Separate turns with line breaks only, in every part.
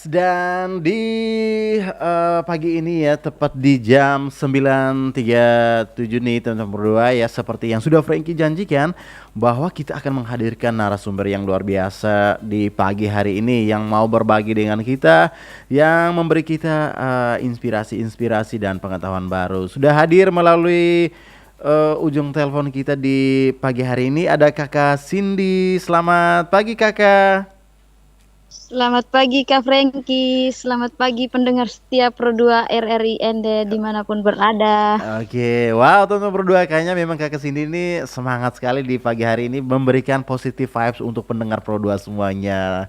dan di pagi ini ya tepat di jam 9.37 nih teman-teman berdua ya, seperti yang sudah Frankie janjikan bahwa kita akan menghadirkan narasumber yang luar biasa di pagi hari ini yang mau berbagi dengan kita, yang memberi kita inspirasi-inspirasi dan pengetahuan baru. Sudah hadir melalui ujung telepon kita di pagi hari ini ada Kakak Cindy. Selamat pagi Kakak.
Selamat pagi Kak Frankie, selamat pagi pendengar setia Pro2 RRI Ende dimanapun berada.
Oke, wow teman-teman berdua, kayaknya memang Kakak Cindy ini semangat sekali di pagi hari ini memberikan positive vibes untuk pendengar Pro 2 semuanya.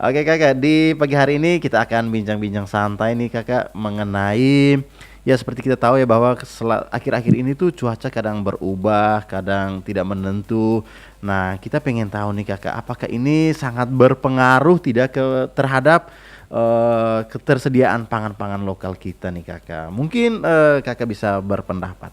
Oke Kakak, di pagi hari ini kita akan bincang-bincang santai nih Kakak mengenai, ya seperti kita tahu ya bahwa akhir-akhir ini tuh cuaca kadang berubah, kadang tidak menentu. Nah, kita pengen tahu nih Kakak, apakah ini sangat berpengaruh tidak terhadap ketersediaan pangan-pangan lokal kita nih Kakak. Mungkin Kakak bisa berpendapat.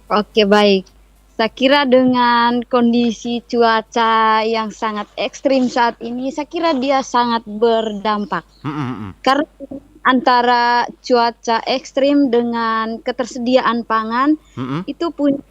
Oke baik, saya kira dengan kondisi cuaca yang sangat ekstrim saat ini, saya kira dia sangat berdampak.
Mm, mm, mm.
Karena antara cuaca ekstrim dengan ketersediaan pangan
Mm, mm.
itu punya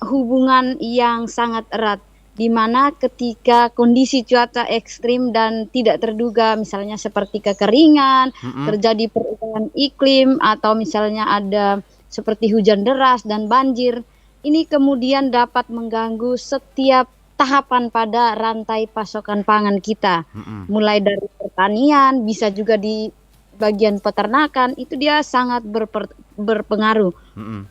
hubungan yang sangat erat. Di mana ketika kondisi cuaca ekstrim dan tidak terduga, misalnya seperti kekeringan,
Mm, mm.
terjadi perubahan iklim, atau misalnya ada seperti hujan deras dan banjir, ini kemudian dapat mengganggu setiap tahapan pada rantai pasokan pangan kita.
Mm, mm.
Mulai dari pertanian, bisa juga di bagian peternakan, itu dia sangat berpengaruh.
Mm, mm.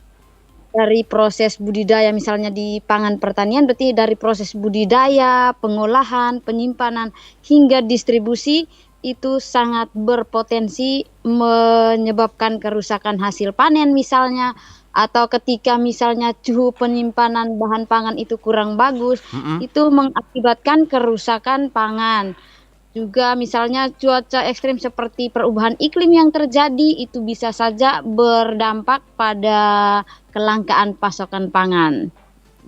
Dari proses budidaya, misalnya di pangan pertanian, berarti dari proses budidaya, pengolahan, penyimpanan, hingga distribusi, itu sangat berpotensi menyebabkan kerusakan hasil panen misalnya, atau ketika misalnya suhu penyimpanan bahan pangan itu kurang bagus,
Mm, mm.
itu mengakibatkan kerusakan pangan. Juga misalnya cuaca ekstrim seperti perubahan iklim yang terjadi itu bisa saja berdampak pada kelangkaan pasokan pangan.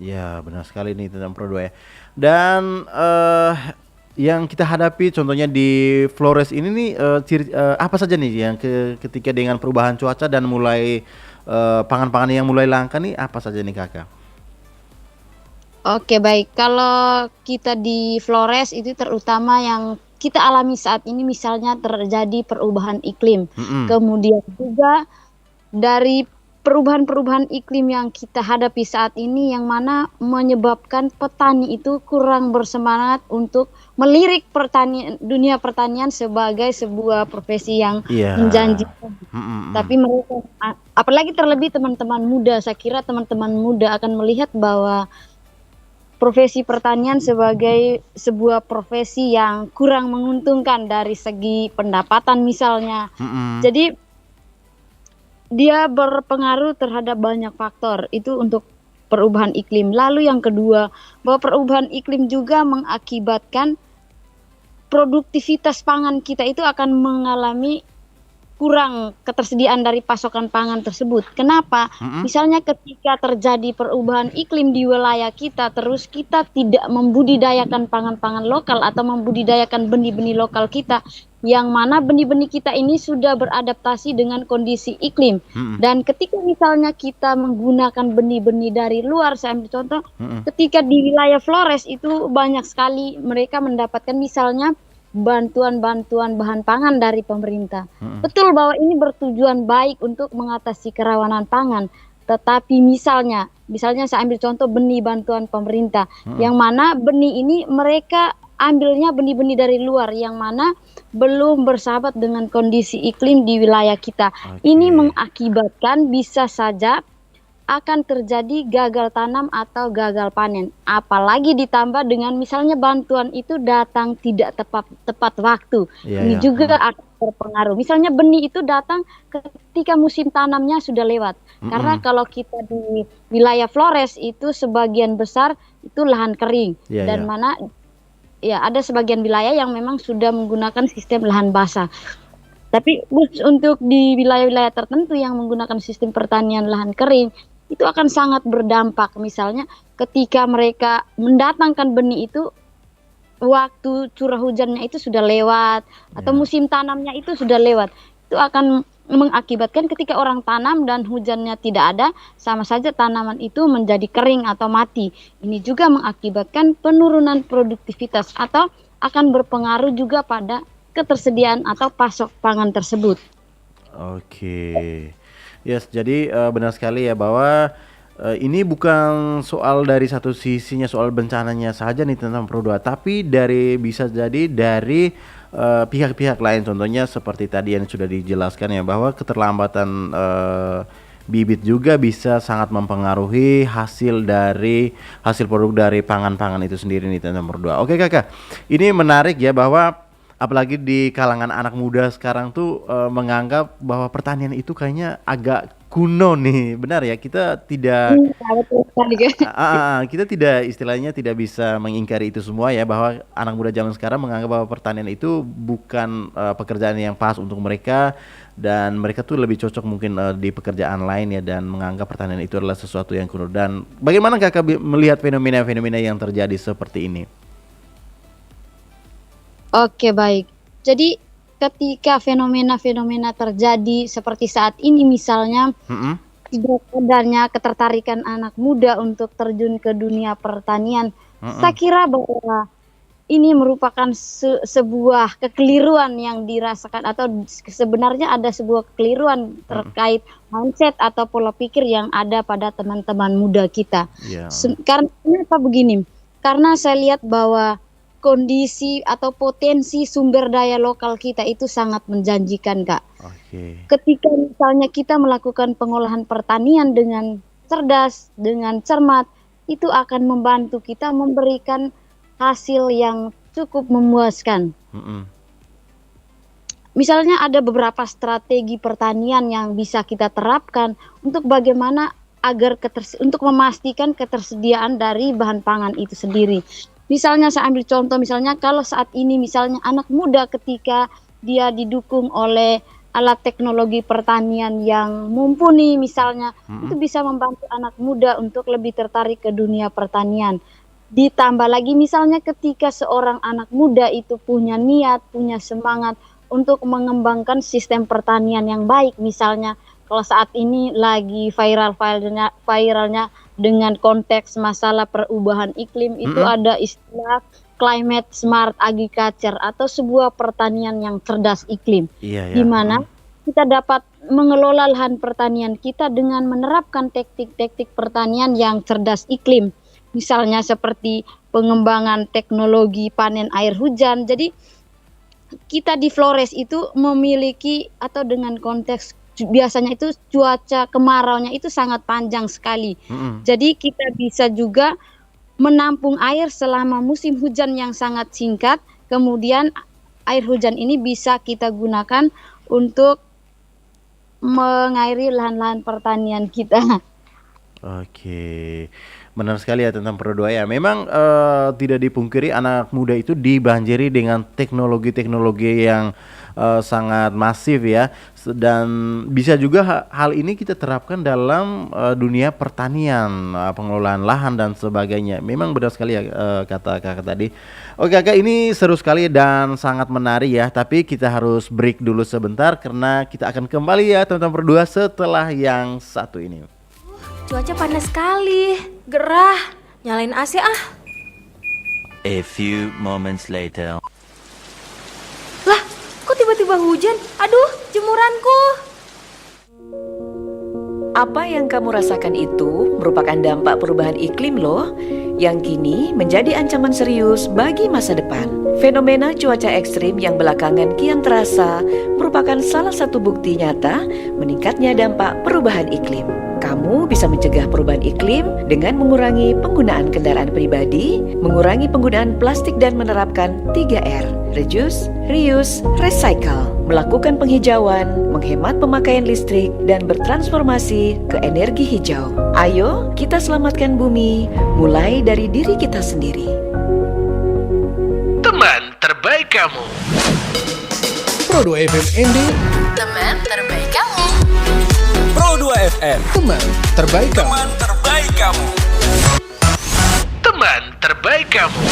Ya, benar sekali nih tentang Pro 2 ya. Dan yang kita hadapi contohnya di Flores ini nih, apa saja nih yang ketika dengan perubahan cuaca dan mulai pangan-pangan yang mulai langka nih, apa saja nih Kakak?
Oke baik, kalau kita di Flores itu terutama yang kita alami saat ini misalnya terjadi perubahan iklim.
Mm-mm.
Kemudian juga dari perubahan-perubahan iklim yang kita hadapi saat ini yang mana menyebabkan petani itu kurang bersemangat untuk melirik dunia pertanian sebagai sebuah profesi yang
Iya.
menjanjikan.
Mm-mm.
Tapi mereka, apalagi terlebih teman-teman muda, saya kira teman-teman muda akan melihat bahwa profesi pertanian sebagai sebuah profesi yang kurang menguntungkan dari segi pendapatan misalnya.
Mm-mm.
Jadi dia berpengaruh terhadap banyak faktor itu untuk perubahan iklim. Lalu yang kedua, bahwa perubahan iklim juga mengakibatkan produktivitas pangan kita itu akan mengalami kurang ketersediaan dari pasokan pangan tersebut. Kenapa?
Mm-mm.
Misalnya ketika terjadi perubahan iklim di wilayah kita, terus kita tidak membudidayakan pangan-pangan lokal atau membudidayakan benih-benih lokal kita, yang mana benih-benih kita ini sudah beradaptasi dengan kondisi iklim.
Mm-mm.
Dan ketika misalnya kita menggunakan benih-benih dari luar, saya ambil contoh,
Mm-mm.
ketika di wilayah Flores itu banyak sekali mereka mendapatkan misalnya bantuan-bantuan bahan pangan dari pemerintah.
Mm-mm.
Betul bahwa ini bertujuan baik untuk mengatasi kerawanan pangan. Tetapi misalnya saya ambil contoh benih bantuan pemerintah, yang mana benih ini mereka ambilnya benih-benih dari luar, yang mana belum bersahabat dengan kondisi iklim di wilayah kita.
Oke.
Ini mengakibatkan bisa saja akan terjadi gagal tanam atau gagal panen. Apalagi ditambah dengan misalnya bantuan itu datang tidak tepat waktu.
Iya,
Ini
iya.
juga akan berpengaruh. Misalnya benih itu datang ketika musim tanamnya sudah lewat. Karena
Mm-mm.
kalau kita di wilayah Flores itu sebagian besar itu lahan kering.
Iya,
Dan
iya.
mana ya ada sebagian wilayah yang memang sudah menggunakan sistem lahan basah. Tapi untuk di wilayah-wilayah tertentu yang menggunakan sistem pertanian lahan kering, itu akan sangat berdampak. Misalnya ketika mereka mendatangkan benih itu, waktu curah hujannya itu sudah lewat atau
Ya.
musim tanamnya itu sudah lewat. Itu akan mengakibatkan ketika orang tanam dan hujannya tidak ada, sama saja tanaman itu menjadi kering atau mati. Ini juga mengakibatkan penurunan produktivitas atau akan berpengaruh juga pada ketersediaan atau pasok pangan tersebut.
Oke. Yes, jadi benar sekali ya bahwa ini bukan soal dari satu sisinya soal bencananya saja nih tentang Pro 2, tapi bisa jadi dari pihak-pihak lain, contohnya seperti tadi yang sudah dijelaskan ya bahwa keterlambatan bibit juga bisa sangat mempengaruhi hasil produk dari pangan-pangan itu sendiri nih tentang Pro 2. Oke Kakak, ini menarik ya bahwa apalagi di kalangan anak muda sekarang tuh menganggap bahwa pertanian itu kayaknya agak kuno nih, benar ya? Kita tidak
Iya, betul sekali, Kak.
kita tidak istilahnya tidak bisa mengingkari itu semua ya bahwa anak muda zaman sekarang menganggap bahwa pertanian itu bukan pekerjaan yang pas untuk mereka dan mereka tuh lebih cocok mungkin di pekerjaan lain ya dan menganggap pertanian itu adalah sesuatu yang kuno. Dan bagaimana Kakak melihat fenomena-fenomena yang terjadi seperti ini?
Oke, baik. Jadi ketika fenomena-fenomena terjadi seperti saat ini misalnya
Mm-mm.
tidak adanya ketertarikan anak muda untuk terjun ke dunia pertanian, saya
Mm-mm.
kira bahwa ini merupakan sebuah kekeliruan yang dirasakan atau sebenarnya ada sebuah kekeliruan terkait mindset atau pola pikir yang ada pada teman-teman muda kita.
Ya.
Karena kenapa begini? Karena saya lihat bahwa kondisi atau potensi sumber daya lokal kita itu sangat menjanjikan, Kak.
Oke.
Ketika misalnya kita melakukan pengolahan pertanian dengan cerdas, dengan cermat, itu akan membantu kita memberikan hasil yang cukup memuaskan.
Mm-mm.
Misalnya ada beberapa strategi pertanian yang bisa kita terapkan untuk bagaimana agar untuk memastikan ketersediaan dari bahan pangan itu sendiri. Misalnya saya ambil contoh, misalnya kalau saat ini misalnya anak muda ketika dia didukung oleh alat teknologi pertanian yang mumpuni misalnya, itu bisa membantu anak muda untuk lebih tertarik ke dunia pertanian. Ditambah lagi misalnya ketika seorang anak muda itu punya niat, punya semangat untuk mengembangkan sistem pertanian yang baik, misalnya kalau saat ini lagi viralnya dengan konteks masalah perubahan iklim, itu ada istilah climate smart agriculture atau sebuah pertanian yang cerdas iklim.
Iya ya.
Di mana kita dapat mengelola lahan pertanian kita dengan menerapkan teknik-teknik pertanian yang cerdas iklim. Misalnya seperti pengembangan teknologi panen air hujan. Jadi kita di Flores itu memiliki atau dengan konteks biasanya itu cuaca kemaraunya itu sangat panjang sekali. Jadi kita bisa juga menampung air selama musim hujan yang sangat singkat. Kemudian air hujan ini bisa kita gunakan untuk mengairi lahan-lahan pertanian kita.
Oke, benar sekali ya tentang Pro 2 ya. Memang tidak dipungkiri anak muda itu dibanjiri dengan teknologi-teknologi yang sangat masif ya. Dan bisa juga hal ini kita terapkan dalam dunia pertanian, pengelolaan lahan dan sebagainya. Memang benar sekali ya kata kakak tadi. Oke kakak, ini seru sekali dan sangat menarik ya. Tapi kita harus break dulu sebentar karena kita akan kembali ya teman-teman Pro 2 setelah yang satu ini.
Cuaca panas sekali, gerah, nyalain AC ah.
A few moments later.
Lah, kok tiba-tiba hujan? Aduh, jemuranku.
Apa yang kamu rasakan itu merupakan dampak perubahan iklim loh, yang kini menjadi ancaman serius bagi masa depan. Fenomena cuaca ekstrim yang belakangan kian terasa merupakan salah satu bukti nyata meningkatnya dampak perubahan iklim. Kamu bisa mencegah perubahan iklim dengan mengurangi penggunaan kendaraan pribadi, mengurangi penggunaan plastik dan menerapkan 3R, reduce, reuse, recycle, melakukan penghijauan, menghemat pemakaian listrik, dan bertransformasi ke energi hijau. Ayo kita selamatkan bumi, mulai dari diri kita sendiri.
Teman terbaik kamu.
Pro 2 FM ND,
Teman terbaik kamu.
Pro 2 FM, teman terbaik kamu.
Teman terbaik kamu. Teman terbaik kamu.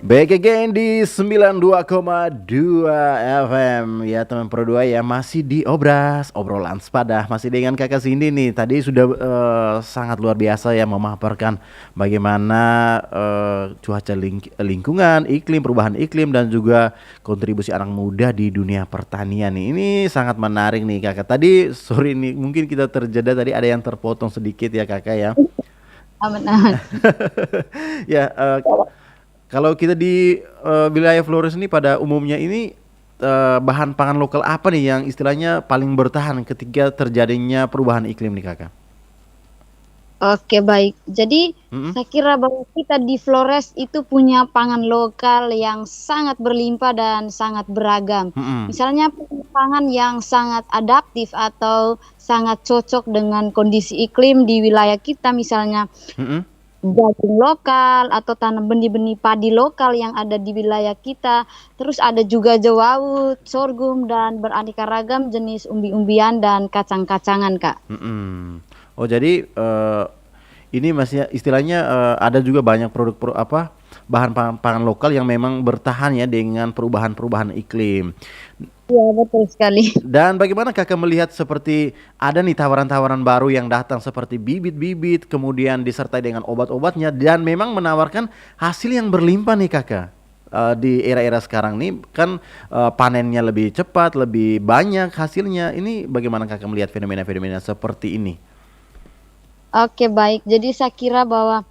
Back again di 92,2 FM ya teman Pro 2 ya, masih di obrolan sepadah, masih dengan Kakak Cindy nih. Tadi sudah sangat luar biasa ya memaparkan bagaimana cuaca lingkungan, iklim, perubahan iklim dan juga kontribusi anak muda di dunia pertanian nih. Ini sangat menarik nih Kakak. Tadi sorry nih mungkin kita terjeda, tadi ada yang terpotong sedikit ya Kakak ya.
Aman-aman.
Ya, kalau kita di wilayah Flores ini pada umumnya ini bahan pangan lokal apa nih yang istilahnya paling bertahan ketika terjadinya perubahan iklim nih Kakak?
Oke, baik. Jadi saya kira bahwa kita di Flores itu punya pangan lokal yang sangat berlimpah dan sangat beragam. Misalnya pangan yang sangat adaptif atau sangat cocok dengan kondisi iklim di wilayah kita, misalnya jagung lokal atau tanam benih-benih padi lokal yang ada di wilayah kita. Terus ada juga jawawut, sorghum dan beraneka ragam jenis umbi-umbian dan kacang-kacangan, Kak.
Oh jadi ini masih istilahnya ada juga banyak bahan pangan lokal yang memang bertahan ya dengan perubahan iklim.
Ya, betul sekali.
Dan bagaimana Kakak melihat seperti ada nih tawaran-tawaran baru yang datang seperti bibit-bibit, kemudian disertai dengan obat-obatnya dan memang menawarkan hasil yang berlimpah nih Kakak. Di era-era sekarang nih kan panennya lebih cepat, lebih banyak hasilnya. Ini bagaimana Kakak melihat fenomena-fenomena seperti ini?
Oke, baik. Jadi saya kira bahwa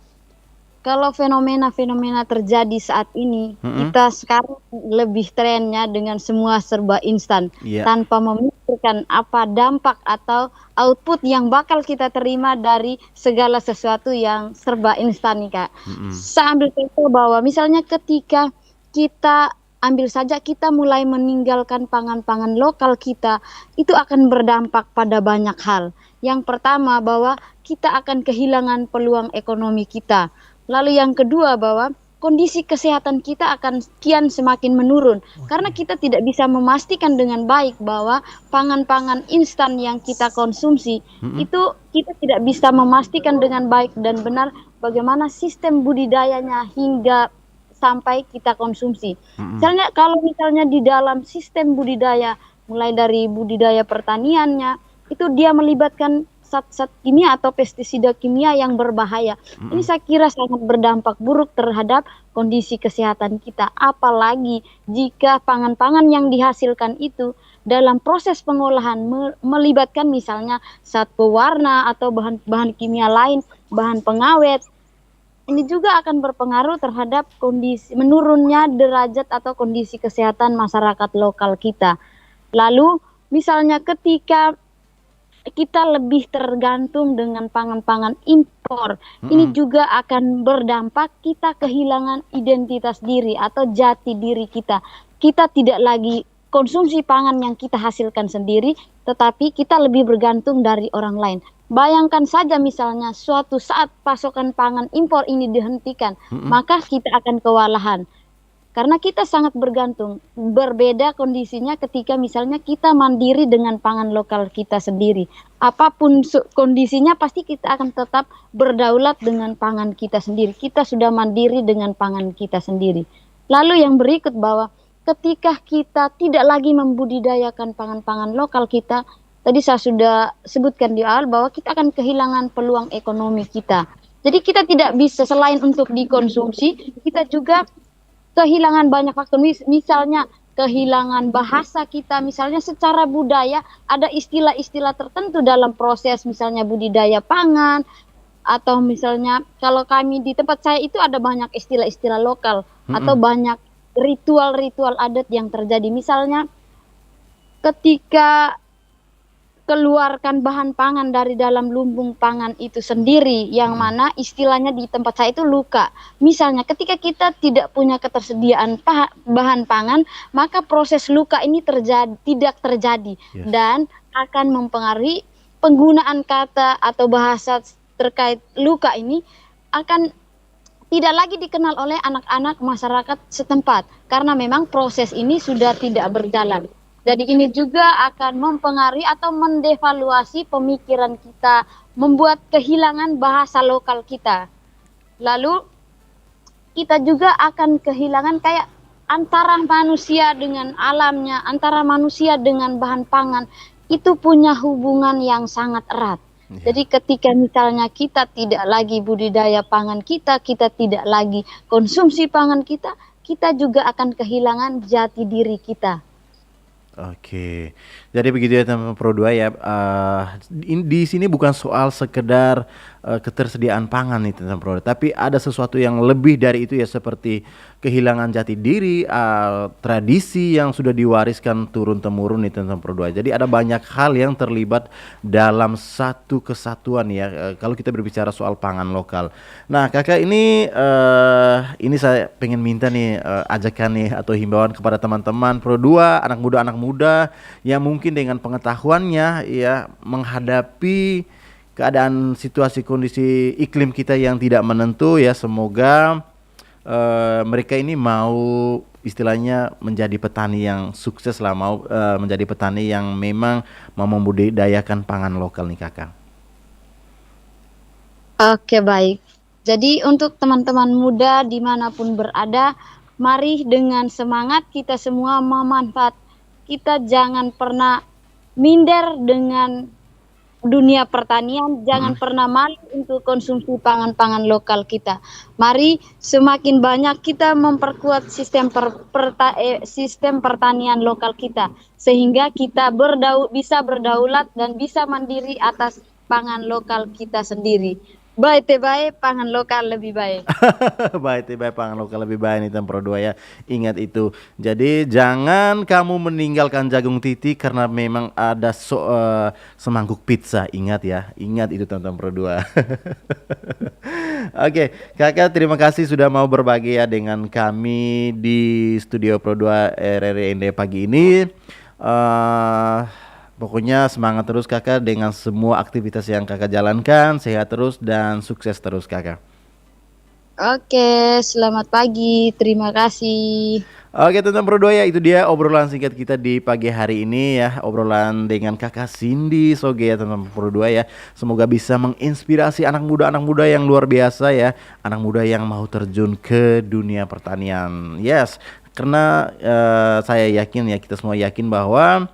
kalau fenomena-fenomena terjadi saat ini, kita sekarang lebih trennya dengan semua serba instan, tanpa memikirkan apa dampak atau output yang bakal kita terima dari segala sesuatu yang serba instan nih Kak. Saya ambil contoh bahwa misalnya ketika kita ambil saja kita mulai meninggalkan pangan-pangan lokal kita, itu akan berdampak pada banyak hal. Yang pertama bahwa kita akan kehilangan peluang ekonomi kita. Lalu yang kedua bahwa kondisi kesehatan kita akan kian semakin menurun karena kita tidak bisa memastikan dengan baik bahwa pangan-pangan instan yang kita konsumsi itu kita tidak bisa memastikan dengan baik dan benar bagaimana sistem budidayanya hingga sampai kita konsumsi. Misalnya kalau misalnya di dalam sistem budidaya mulai dari budidaya pertaniannya itu dia melibatkan zat-zat kimia atau pestisida kimia yang berbahaya. Ini saya kira sangat berdampak buruk terhadap kondisi kesehatan kita. Apalagi jika pangan-pangan yang dihasilkan itu dalam proses pengolahan melibatkan misalnya zat pewarna atau bahan-bahan kimia lain, bahan pengawet. Ini juga akan berpengaruh terhadap kondisi menurunnya derajat atau kondisi kesehatan masyarakat lokal kita. Lalu misalnya ketika kita lebih tergantung dengan pangan-pangan impor, ini juga akan berdampak kita kehilangan identitas diri atau jati diri kita. Kita tidak lagi konsumsi pangan yang kita hasilkan sendiri, tetapi kita lebih bergantung dari orang lain. Bayangkan saja misalnya suatu saat pasokan pangan impor ini dihentikan, maka kita akan kewalahan. Karena kita sangat bergantung. Berbeda kondisinya ketika misalnya kita mandiri dengan pangan lokal kita sendiri. Apapun kondisinya pasti kita akan tetap berdaulat dengan pangan kita sendiri. Kita sudah mandiri dengan pangan kita sendiri. Lalu yang berikut bahwa ketika kita tidak lagi membudidayakan pangan-pangan lokal kita, tadi saya sudah sebutkan di awal bahwa kita akan kehilangan peluang ekonomi kita. Jadi kita tidak bisa selain untuk dikonsumsi, kita juga kehilangan banyak faktor, misalnya kehilangan bahasa kita, misalnya secara budaya ada istilah-istilah tertentu dalam proses misalnya budidaya pangan, atau misalnya kalau kami di tempat saya itu ada banyak istilah-istilah lokal atau banyak ritual-ritual adat yang terjadi, misalnya ketika keluarkan bahan pangan dari dalam lumbung pangan itu sendiri, yang mana istilahnya di tempat saya itu luka. Misalnya ketika kita tidak punya ketersediaan bahan pangan, maka proses luka ini tidak terjadi dan akan mempengaruhi penggunaan kata atau bahasa terkait luka ini akan tidak lagi dikenal oleh anak-anak masyarakat setempat karena memang proses ini sudah tidak berjalan. Jadi ini juga akan mempengaruhi atau mendevaluasi pemikiran kita, membuat kehilangan bahasa lokal kita. Lalu kita juga akan kehilangan kayak antara manusia dengan alamnya, antara manusia dengan bahan pangan itu punya hubungan yang sangat erat. Jadi ketika misalnya kita tidak lagi budidaya pangan kita tidak lagi konsumsi pangan kita juga akan kehilangan jati diri kita.
Oke, jadi begitu ya teman Pro 2 ya. Di sini bukan soal sekedar ketersediaan pangan nih teman Pro 2, tapi ada sesuatu yang lebih dari itu ya, seperti kehilangan jati diri, tradisi yang sudah diwariskan turun temurun nih teman Pro 2. Jadi ada banyak hal yang terlibat dalam satu kesatuan ya. Kalau kita berbicara soal pangan lokal. Nah kakak ini saya pengen minta nih ajakan nih atau himbauan kepada teman-teman Pro 2, anak muda yang mungkin dengan pengetahuannya ya menghadapi keadaan situasi kondisi iklim kita yang tidak menentu ya. Semoga mereka ini mau istilahnya menjadi petani yang sukses lah, mau menjadi petani yang memang mau membudidayakan pangan lokal nih kakak.
Oke, baik. Jadi untuk teman-teman muda dimanapun berada, mari dengan semangat kita semua memanfaat. Kita jangan pernah minder dengan dunia pertanian, jangan pernah malu untuk konsumsi pangan-pangan lokal kita. Mari semakin banyak kita memperkuat sistem pertanian lokal kita, sehingga kita bisa berdaulat dan bisa mandiri atas pangan lokal kita sendiri. Baik, pangan lokal lebih baik.
Baik, pangan lokal lebih baik nih teman Pro 2 ya. Ingat itu. Jadi jangan kamu meninggalkan jagung titi karena memang ada semangkuk pizza. Ingat ya, ingat itu teman Pro 2. Oke, kakak terima kasih sudah mau berbagi ya dengan kami di studio Pro 2 RRI pagi ini. Pokoknya semangat terus kakak dengan semua aktivitas yang kakak jalankan, sehat terus dan sukses terus kakak.
Oke, selamat pagi, terima kasih.
Oke teman Pro 2 ya, itu dia obrolan singkat kita di pagi hari ini ya. Obrolan dengan kakak Cindy Soge ya teman Pro 2 ya. Semoga bisa menginspirasi anak muda yang luar biasa ya. Anak muda yang mau terjun ke dunia pertanian. Yes, karena saya yakin ya, kita semua yakin bahwa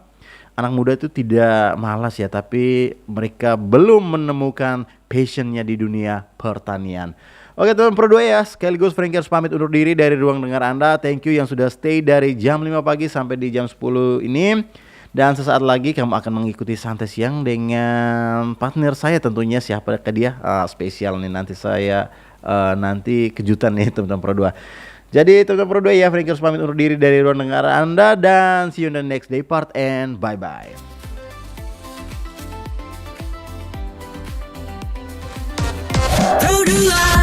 anak muda itu tidak malas ya, tapi mereka belum menemukan passionnya di dunia pertanian. Oke teman Pro 2 ya, sekaligus Franky harus pamit undur diri dari ruang dengar Anda. Thank you yang sudah stay dari jam 5 pagi sampai di jam 10 ini. Dan sesaat lagi kamu akan mengikuti Santai Siang dengan partner saya tentunya. Siapa dia? Spesial nih nanti saya, nanti kejutan nih teman-teman Pro 2. Jadi teman-teman Pro 2 ya, Franky harus pamit undur diri dari ruang dengar Anda dan see you in the next day part and bye-bye.
Pro 2